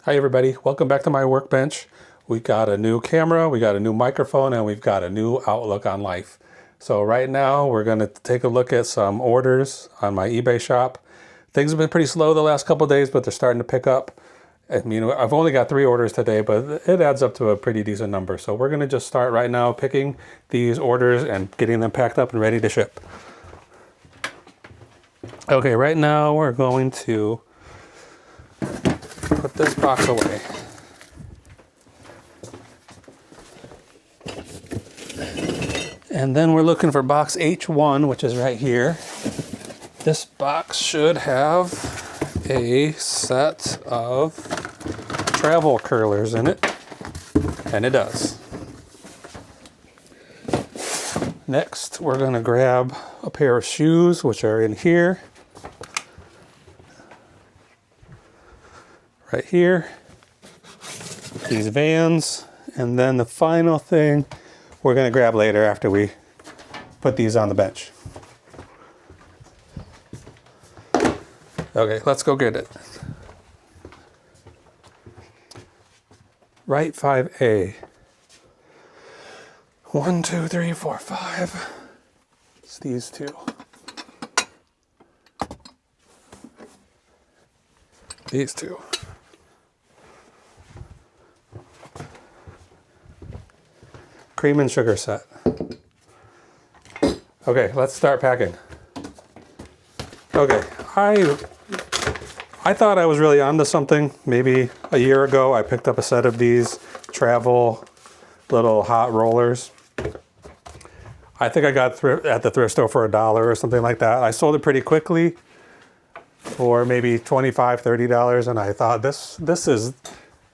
Hi everybody, welcome back to my workbench. We got a new camera, we got a new microphone, and we've got a new outlook on life. So right now we're going to take a look at some orders on my eBay shop. Things have been pretty slow the last couple of days, but they're starting to pick up. I mean, I've only got 3 orders today, but it adds up to a pretty decent number. So we're going to just start right now picking these orders and getting them packed up and ready to ship. Okay, right now we're going to put this box away. And then we're looking for box H1, which is right here. This box should have a set of travel curlers in it, and it does. Next, we're going to grab a pair of shoes, which are in here. Right here. These Vans. And then the final thing we're going to grab later after we put these on the bench. Okay, let's go get it. Right 5A. 1, 2, 3, 4, 5. It's these two. These two. Cream and sugar set. Okay, let's start packing. Okay, I thought I was really onto something. Maybe a year ago I picked up a set of these travel little hot rollers. I think I got at the thrift store for $1 or something like that. I sold it pretty quickly for maybe $25, $30, and I thought this is,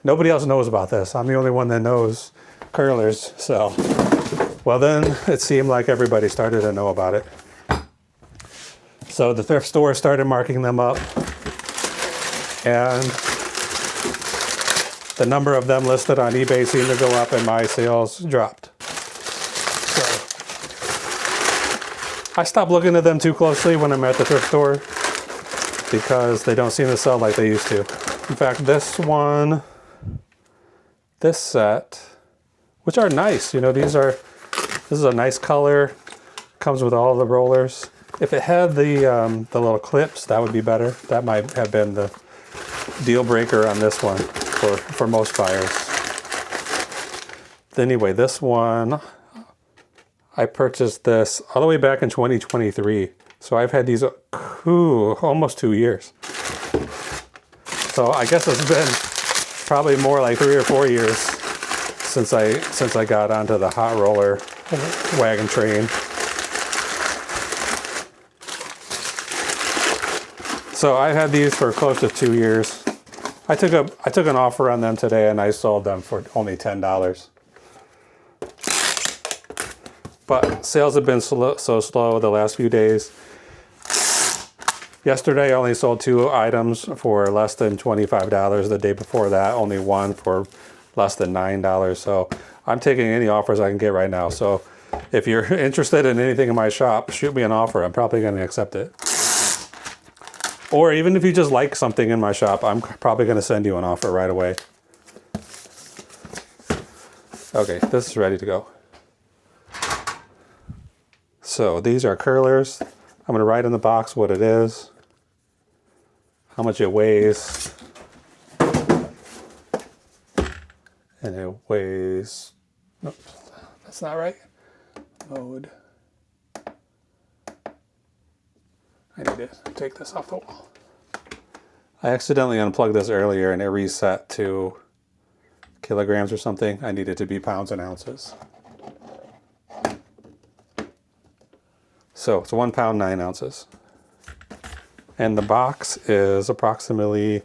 nobody else knows about this. I'm the only one that knows curlers. So, well, then it seemed like everybody started to know about it. So the thrift store started marking them up, and the number of them listed on eBay seemed to go up and my sales dropped. So I stopped looking at them too closely when I'm at the thrift store because they don't seem to sell like they used to. In fact, this set, which are nice, you know, this is a nice color, comes with all the rollers. If it had the little clips, that would be better. That might have been the deal breaker on this one for most buyers. Anyway, this one, I purchased this all the way back in 2023. So I've had these almost 2 years. So I guess it's been probably more like 3 or 4 years since I got onto the hot roller wagon train. So I had these for close to 2 years. I took an offer on them today and I sold them for only $10. But sales have been so slow the last few days. Yesterday I only sold 2 items for less than $25. The day before that, only one for less than $9. So I'm taking any offers I can get right now. So if you're interested in anything in my shop, shoot me an offer. I'm probably going to accept it. Or even if you just like something in my shop, I'm probably going to send you an offer right away. Okay, this is ready to go. So these are curlers. I'm going to write in the box what it is, how much it weighs, and it weighs, nope, that's not right. Mode. I need to take this off the wall. I accidentally unplugged this earlier and it reset to kilograms or something. I need it to be pounds and ounces. So it's 1 pound, 9 ounces. And the box is approximately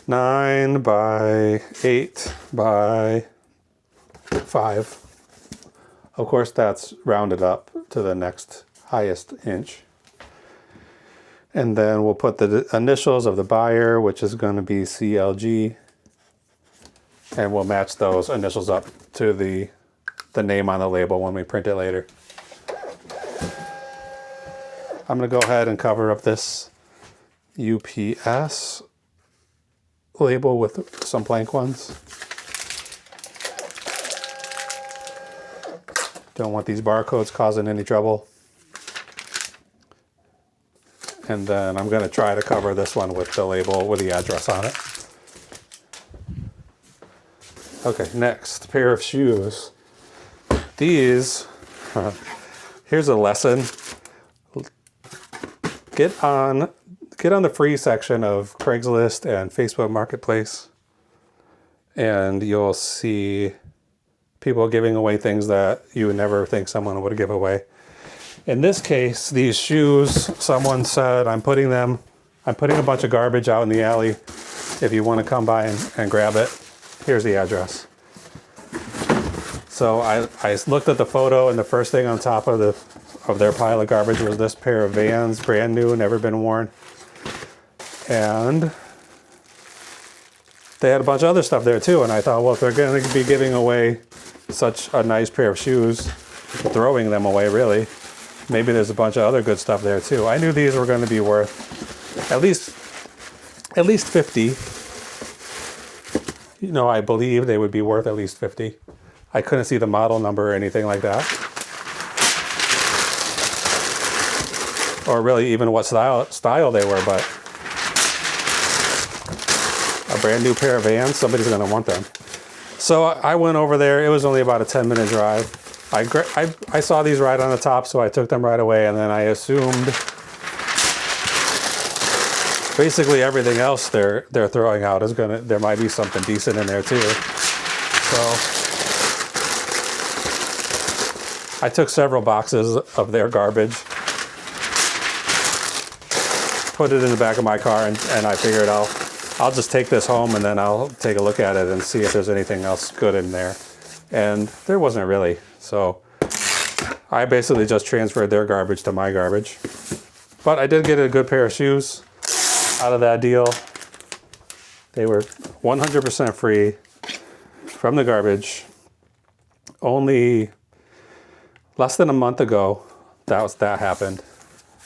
9 by 8 by 5. Of course, that's rounded up to the next highest inch. And then we'll put the initials of the buyer, which is going to be CLG. And we'll match those initials up to the name on the label when we print it later. I'm going to go ahead and cover up this UPS label with some blank ones. Don't want these barcodes causing any trouble. And then I'm going to try to cover this one with the label with the address on it. Okay, next, pair of shoes. These, here's a lesson. Get on the free section of Craigslist and Facebook Marketplace, and you'll see people giving away things that you would never think someone would give away. In this case, these shoes, someone said, I'm putting a bunch of garbage out in the alley. If you want to come by and grab it, here's the address. So I looked at the photo, and the first thing on top of their pile of garbage was this pair of Vans, brand new, never been worn. And they had a bunch of other stuff there too. And I thought, well, if they're going to be giving away such a nice pair of shoes, throwing them away really, maybe there's a bunch of other good stuff there too. I knew these were going to be worth at least 50. You know, I believe they would be worth at least 50. I couldn't see the model number or anything like that. Or really even what style they were, but a brand new pair of Vans, somebody's going to want them. So I went over there. It was only about a 10-minute drive. I saw these right on the top, so I took them right away, and then I assumed basically everything else they're throwing out is there might be something decent in there too. So I took several boxes of their garbage, put it in the back of my car, and I figured I'll just take this home, and then I'll take a look at it and see if there's anything else good in there. And there wasn't really. So I basically just transferred their garbage to my garbage. But I did get a good pair of shoes out of that deal. They were 100% free from the garbage. Only less than a month ago that happened.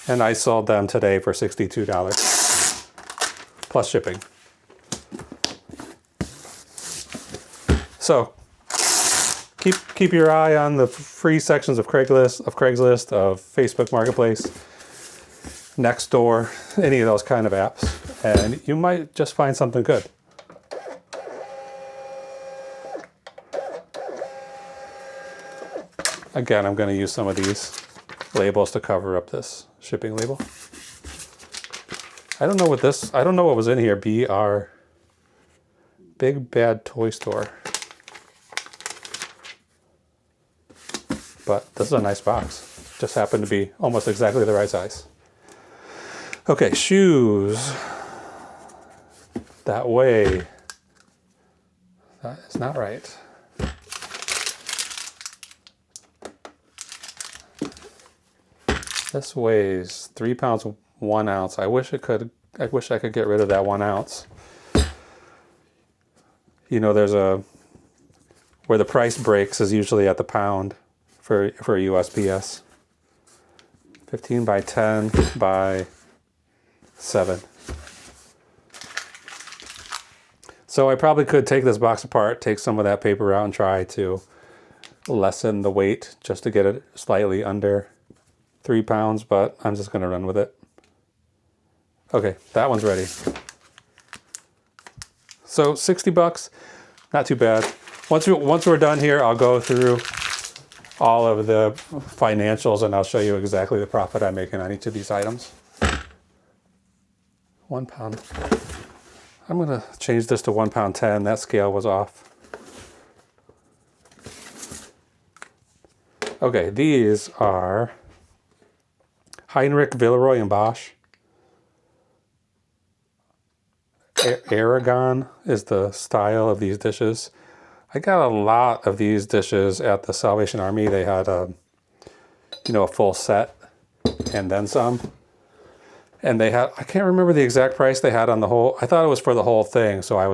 And I sold them today for $62 plus shipping. So keep your eye on the free sections of Craigslist, of Facebook Marketplace, Nextdoor, any of those kind of apps, and you might just find something good. Again, I'm going to use some of these labels to cover up this shipping label. I don't know what was in here. BR, Big Bad Toy Store. But this is a nice box. Just happened to be almost exactly the right size. Okay, shoes. That way. That is not right. This weighs 3 pounds 1 ounce. I wish I could get rid of that 1 ounce. You know, where the price breaks is usually at the pound for USPS. 15 by 10 by 7. So I probably could take this box apart, take some of that paper out, and try to lessen the weight just to get it slightly under 3 pounds, but I'm just going to run with it. Okay, that one's ready. So $60, not too bad. Once we're done here, I'll go through all of the financials and I'll show you exactly the profit I'm making on each of these items. 1 pound. I'm going to change this to 1 pound 10. That scale was off. Okay, these are Heinrich, Villeroy, and Bosch. Aragon is the style of these dishes. I got a lot of these dishes at the Salvation Army. They had a full set and then some. And they had, I can't remember the exact price they had on the whole. I thought it was for the whole thing, so I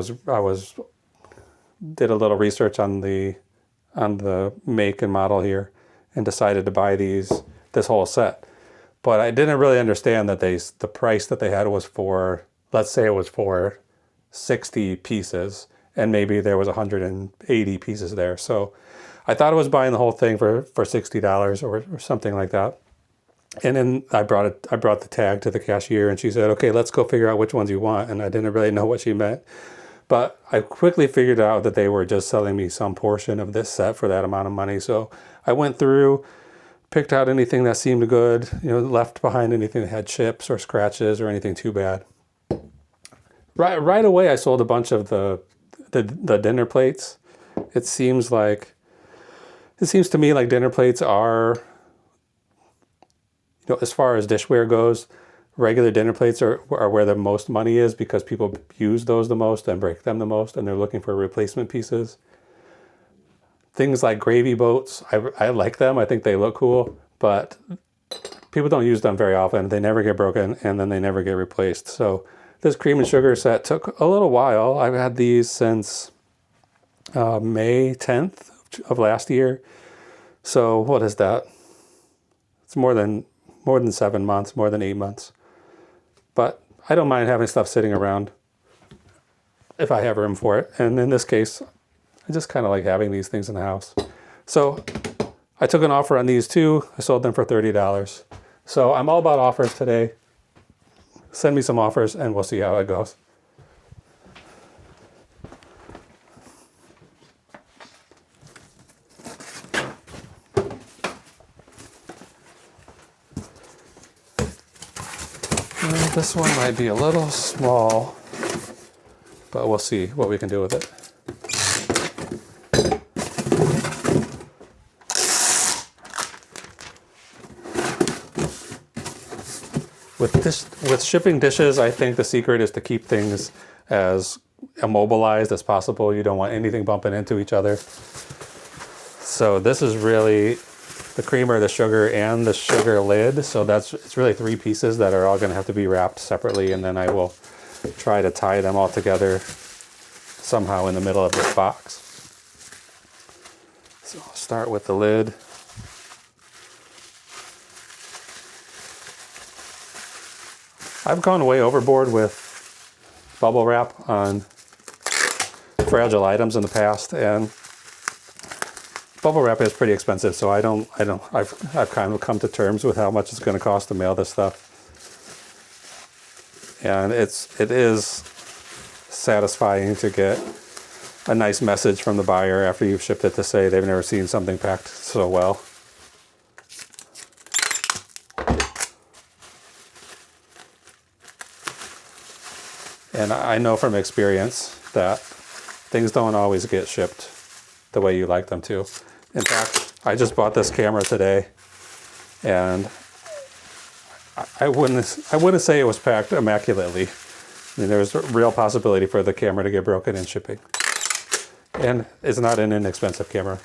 did a little research on the make and model here and decided to buy this whole set. But I didn't really understand that the price that they had was for, let's say it was for 60 pieces, and maybe there was 180 pieces there. So I thought I was buying the whole thing for $60 or something like that. And then I brought the tag to the cashier, and she said, okay, let's go figure out which ones you want. And I didn't really know what she meant. But I quickly figured out that they were just selling me some portion of this set for that amount of money. So I went through, picked out anything that seemed good, left behind anything that had chips or scratches or anything too bad. Right away, I sold a bunch of the dinner plates. It seems to me like dinner plates are, as far as dishware goes, regular dinner plates are where the most money is, because people use those the most and break them the most, and they're looking for replacement pieces. Things like gravy boats, I like them. I think they look cool, but people don't use them very often. They never get broken, and then they never get replaced. So this cream and sugar set took a little while. I've had these since May 10th of last year. So what is that? It's more than 7 months, more than 8 months. But I don't mind having stuff sitting around if I have room for it. And in this case, I just kind of like having these things in the house. So I took an offer on these too. I sold them for $30. So I'm all about offers today. Send me some offers and we'll see how it goes. This one might be a little small, but we'll see what we can do with it. With shipping dishes, I think the secret is to keep things as immobilized as possible. You don't want anything bumping into each other. So this is really the creamer, the sugar, and the sugar lid. So it's really 3 pieces that are all going to have to be wrapped separately, and then I will try to tie them all together somehow in the middle of this box. So I'll start with the lid. I've gone way overboard with bubble wrap on fragile items in the past, and bubble wrap is pretty expensive, so I've kind of come to terms with how much it's going to cost to mail this stuff. And it is satisfying to get a nice message from the buyer after you've shipped it to say they've never seen something packed so well. And I know from experience that things don't always get shipped the way you like them to. In fact, I just bought this camera today, and I wouldn't say it was packed immaculately. I mean, there's a real possibility for the camera to get broken in shipping. And it's not an inexpensive camera.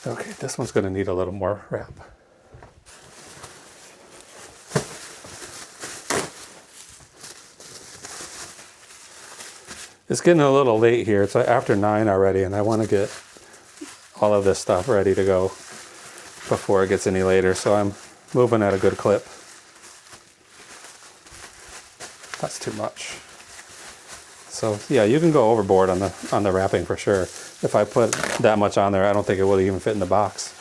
Okay, this one's going to need a little more wrap. It's getting a little late here. It's after 9 already, and I want to get all of this stuff ready to go before it gets any later. So I'm moving at a good clip. That's too much. So yeah, you can go overboard on the wrapping for sure. If I put that much on there, I don't think it will even fit in the box.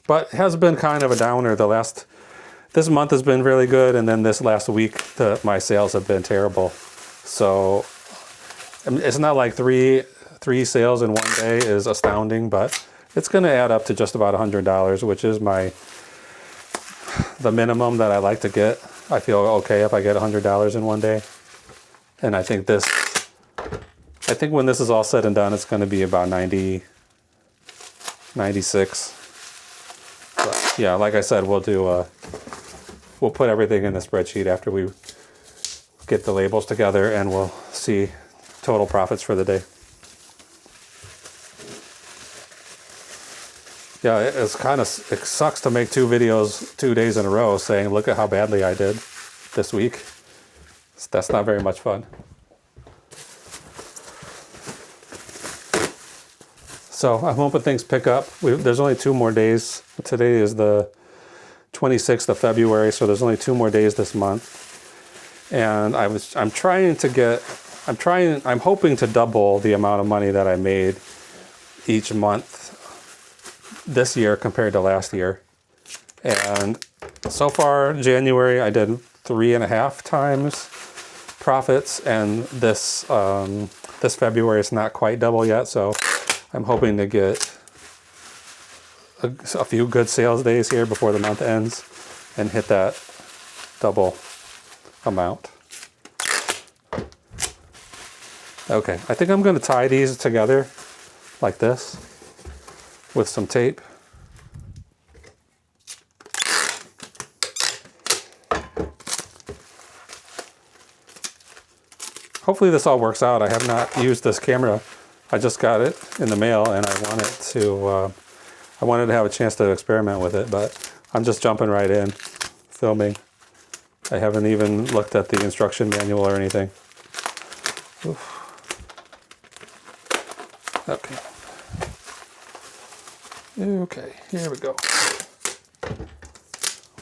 But it has been kind of a downer. This month has been really good, and then this last week, my sales have been terrible. So I mean, it's not like three sales in one day is astounding, but it's going to add up to just about $100, which is the minimum that I like to get. I feel okay if I get $100 in one day. And I think when this is all said and done, it's going to be about 90, 96. But yeah, like I said, we'll put everything in the spreadsheet after we get the labels together, and we'll see total profits for the day. Yeah, it sucks to make 2 videos 2 days in a row saying, look at how badly I did this week. That's not very much fun. So I'm hoping things pick up. There's only 2 more days. Today is the 26th of February, so there's only 2 more days this month. And I'm hoping to double the amount of money that I made each month this year compared to last year. And so far, January, I did 3.5 times profits, and this February is not quite double yet, so I'm hoping to get a few good sales days here before the month ends and hit that double amount. Okay, I think I'm going to tie these together like this with some tape. Hopefully this all works out. I have not used this camera. I just got it in the mail, and I wanted to have a chance to experiment with it, but I'm just jumping right in, filming. I haven't even looked at the instruction manual or anything. Oof. Okay, here we go.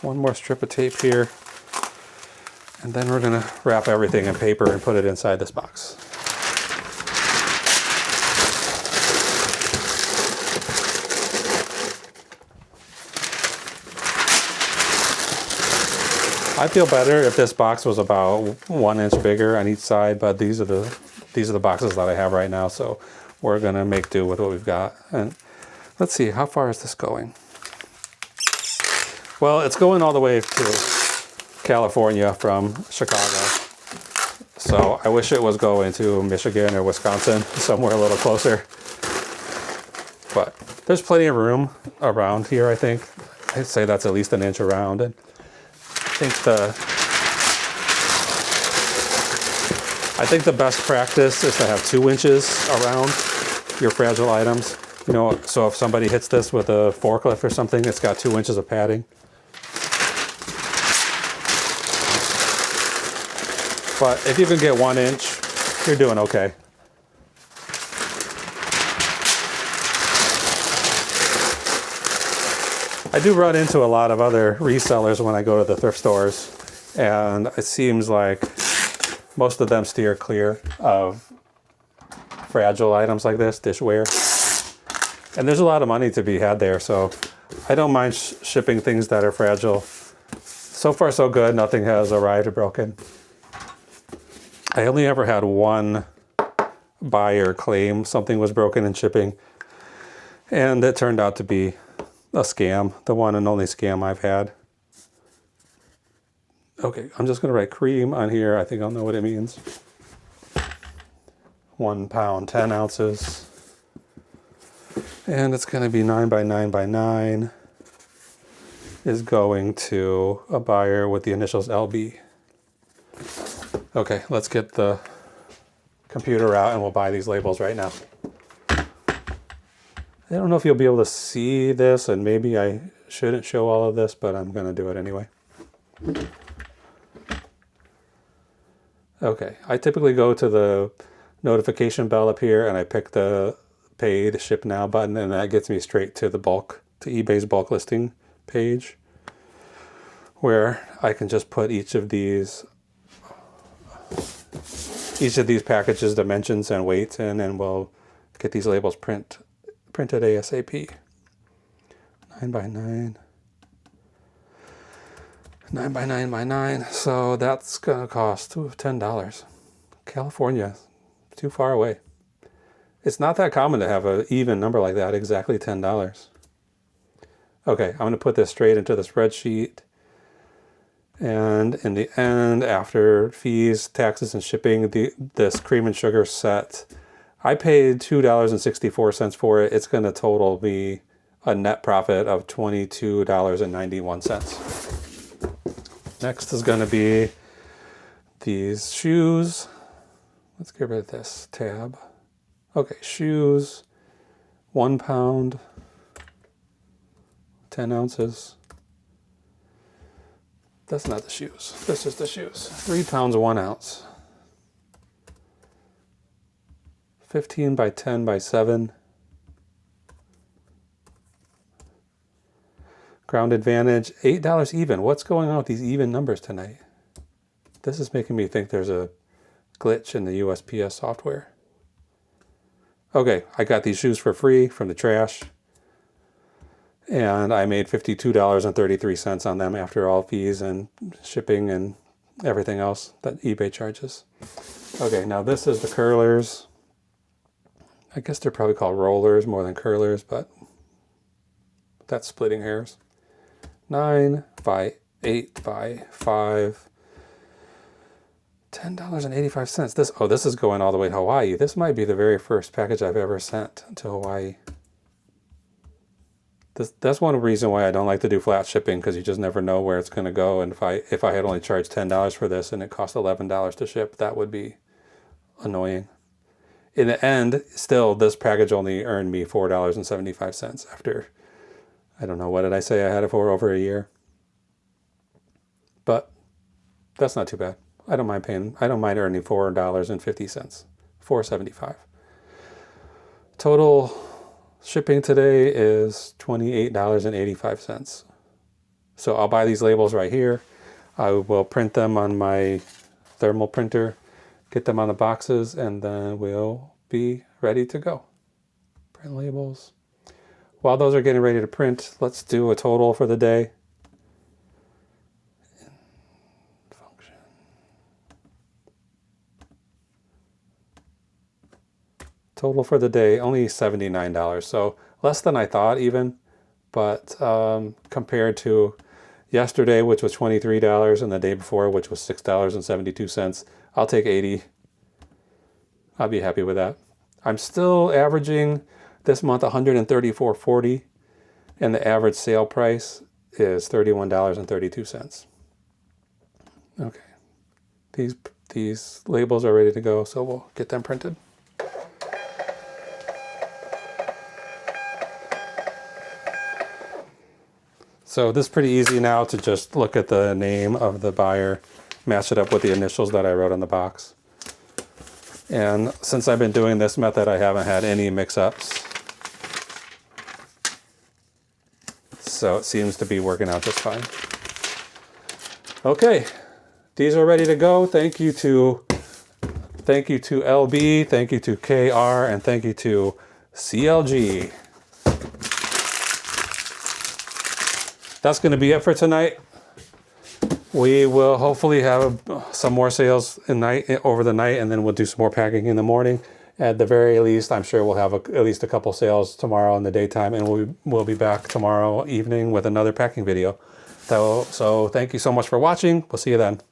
One more strip of tape here, and then we're gonna wrap everything in paper and put it inside this box. I feel better if this box was about 1 inch bigger on each side, but these are the boxes that I have right now, so we're gonna make do with what we've got. And let's see, how far is this going? Well, it's going all the way to California from Chicago. So I wish it was going to Michigan or Wisconsin, somewhere a little closer. But there's plenty of room around here, I think. I'd say that's at least 1 inch around. And I think the best practice is to have 2 inches around your fragile items. You know, so if somebody hits this with a forklift or something, it's got 2 inches of padding. But if you can get 1 inch, you're doing okay. I do run into a lot of other resellers when I go to the thrift stores, and it seems like most of them steer clear of fragile items like this, dishware. And there's a lot of money to be had there, so I don't mind shipping things that are fragile. So far so good, nothing has arrived or broken. I only ever had one buyer claim something was broken in shipping, and it turned out to be a scam, the one and only scam I've had. Okay, I'm just gonna write cream on here. I think I'll know what it means. 1 pound, 10 ounces. And it's gonna be 9 by 9 by 9. Is going to a buyer with the initials LB. Okay, let's get the computer out and we'll buy these labels right now. I don't know if you'll be able to see this, and maybe I shouldn't show all of this, but I'm going to do it anyway. Okay, I typically go to the notification bell up here and I pick the paid ship now button, and that gets me straight to the bulk, to eBay's bulk listing page, where I can just put each of these packages, dimensions and weights in, and we'll get these labels printed ASAP. 9 by 9. 9 by 9 by 9. So that's gonna cost $10. California, too far away. It's not that common to have an even number like that, exactly $10. Okay, I'm gonna put this straight into the spreadsheet. And in the end, after fees, taxes, and shipping, this cream and sugar set, I paid $2.64 for it. It's going to total me a net profit of $22.91. Next is going to be these shoes. Let's get rid of this tab. Okay, shoes, 1 pound, 10 ounces. That's not the shoes. This is the shoes. 3 pounds, 1 ounce. 15 by 10 by 7. Ground Advantage, $8 even. What's going on with these even numbers tonight? This is making me think there's a glitch in the USPS software. Okay, I got these shoes for free from the trash. And I made $52.33 on them after all fees and shipping and everything else that eBay charges. Okay, now this is the curlers. I guess they're probably called rollers more than curlers, but that's splitting hairs. 9 by 8 by 5. $10.85. This is going all the way to Hawaii. This might be the very first package I've ever sent to Hawaii. That's one reason why I don't like to do flat shipping, because you just never know where it's going to go. And if I had only charged $10 for this and it cost $11 to ship, that would be annoying. In the end, still, this package only earned me $4.75 after, I don't know, what did I say? I had it for over a year. But that's not too bad. I don't mind earning $4.50. $4.75. Total shipping today is $28.85. So I'll buy these labels right here. I will print them on my thermal printer, get them on the boxes, and then we'll be ready to go. Print labels. While those are getting ready to print, let's do a total for the day. Function. Total for the day, only $79. So less than I thought even, but compared to yesterday, which was $23, and the day before, which was $6.72, I'll take 80. I'll be happy with that. I'm still averaging this month $134.40, and the average sale price is $31.32. Okay, these labels are ready to go, so we'll get them printed. So this is pretty easy now to just look at the name of the buyer, match it up with the initials that I wrote on the box. And since I've been doing this method, I haven't had any mix-ups. So it seems to be working out just fine. Okay, these are ready to go. Thank you to LB, thank you to KR, and thank you to CLG. That's going to be it for tonight. We will hopefully have some more sales over the night, and then we'll do some more packing in the morning. At the very least, I'm sure we'll have at least a couple sales tomorrow in the daytime, and we'll be back tomorrow evening with another packing video. So thank you so much for watching. We'll see you then.